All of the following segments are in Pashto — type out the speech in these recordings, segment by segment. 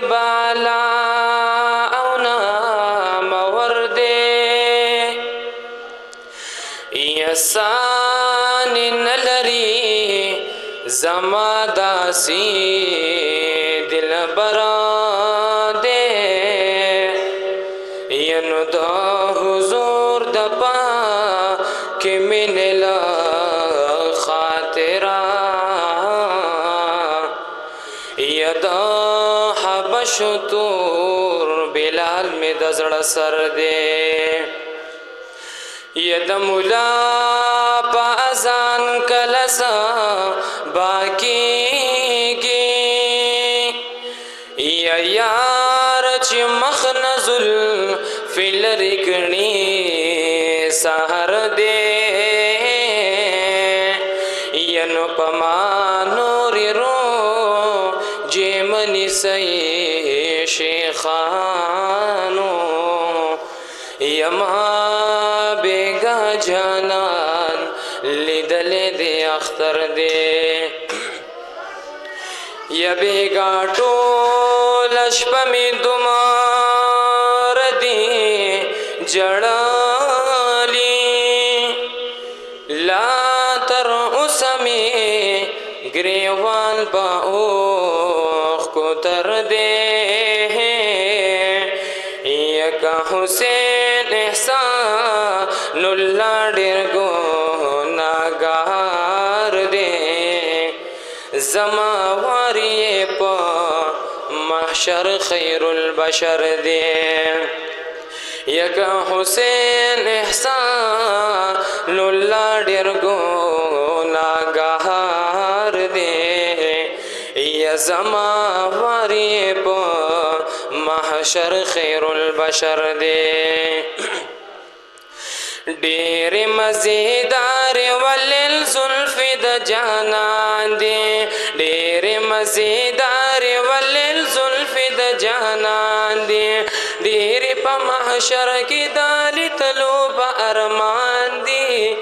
بالا او نامور دی یسان نلری زما داسی دلبرا دی ینو دا حضور دپا کی من لا خاطرہ یدا حبش تور بلال میں دزڑ سر دے ید مولا پا ازان کلسا باقی گی یا یار چی مخنزل فل رکنی سہر دے ینو پما نوری رو جیمنی سی شیخانو یما بیگا جانان لیدل دے اختر دے یا بیگا ٹول اشپمی دمار دی جڑالی لا تر اسمی گریوان با اوخ کو تر دے یکا حسین احسان اللہ ڈرگو ناگار دے زما واری پا محشر خیر البشر دے یکا حسین احسان اللہ ڈرگو ناگار دے یا زما واری پا محشر خیر البشر دے ڈیر مزیدار ولیل زلف د جانان دے ڈیر مزیدار ولیل زلف د جانان دے ڈیر پا محشر کی دالی تلو با ارمان دی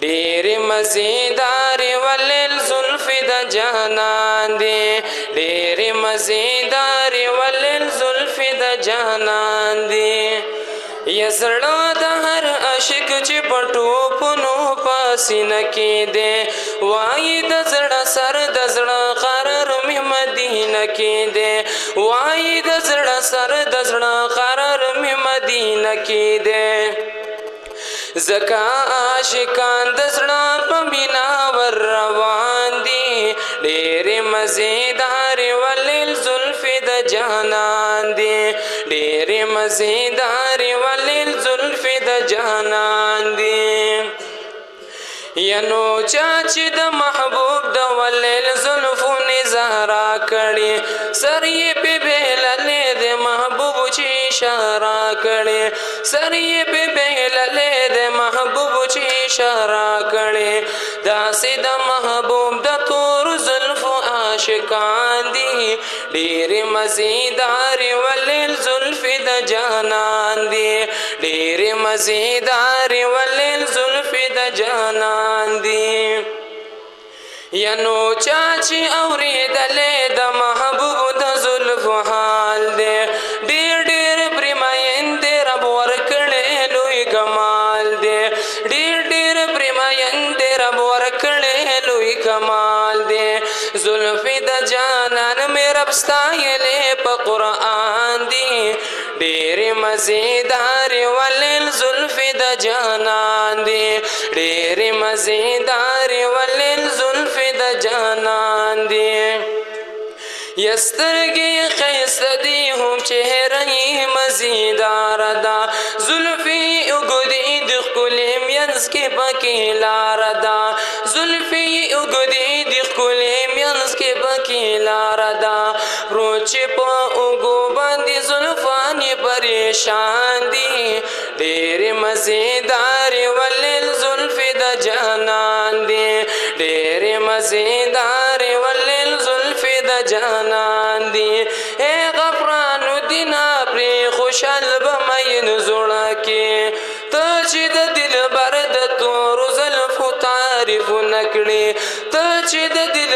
ڈیر مزیدار ولیل زلف د جانان دے ڈیر مزیدار ولیل زلف د جانان دے یزڑا دا ہر عشق چی پٹو پنو پاسین کی دے وائی دزڑا سر دزڑا قرار میں مدینہ کی دے وائی دزڑا سر دزڑا قرار میں مدینہ کی دے زکا عاشقان دزڑا پمینا ور روان دی ڈیر مزیدار ولیل زلف د جانان دی ڈیر مزیدار ولیل زلف د جانان دی ینو چاچی د محبوب د ولیل زلفو نظارا کڑی سر یہ پی بیللے د محبوب چی اشارہ کڑی سر یہ پی بیللے د محبوب چی اشارہ کڑی داسی د محبوب د تور زلفو عاشقان دی ڈیر مزیدار ولیل زلف د جانان دی ڈیر مزیدار ولیل زلف د جانان دی ینو چاچی اوری دلے د محبوب د زلف حال دے ڈیر ڈیر پریمائن دے رب ورکڑے لوی کمال دے ڈیر ڈیر پریمائن دے رب ورکڑے لوی کمال دے زلف د جانان میں رب ستائلے پا قرآن دی ڈیر مزیدار ولیل زلف د جانان دی ڈیر مزیدار ولیل زلف د جانان دی یسترگی خیست دی ہم چہرہی مزیدار دا زلفی اگدی دخ کلیم ینز کے پکی لار دا زلفی اگدی دخ کلیم ینز کے پکی لار دا روچ پا اگو بندی زلفانی پریشان دی ڈیر مزیدار ولیل زلف د جانان دی ڈیر مزیدار ولیل زلف د جانان دی اے غفران دینا پری خوشحال بمین زوڑا کی تاچی دا دل برد تور زلف تعریف نکڑی تاچی دا دل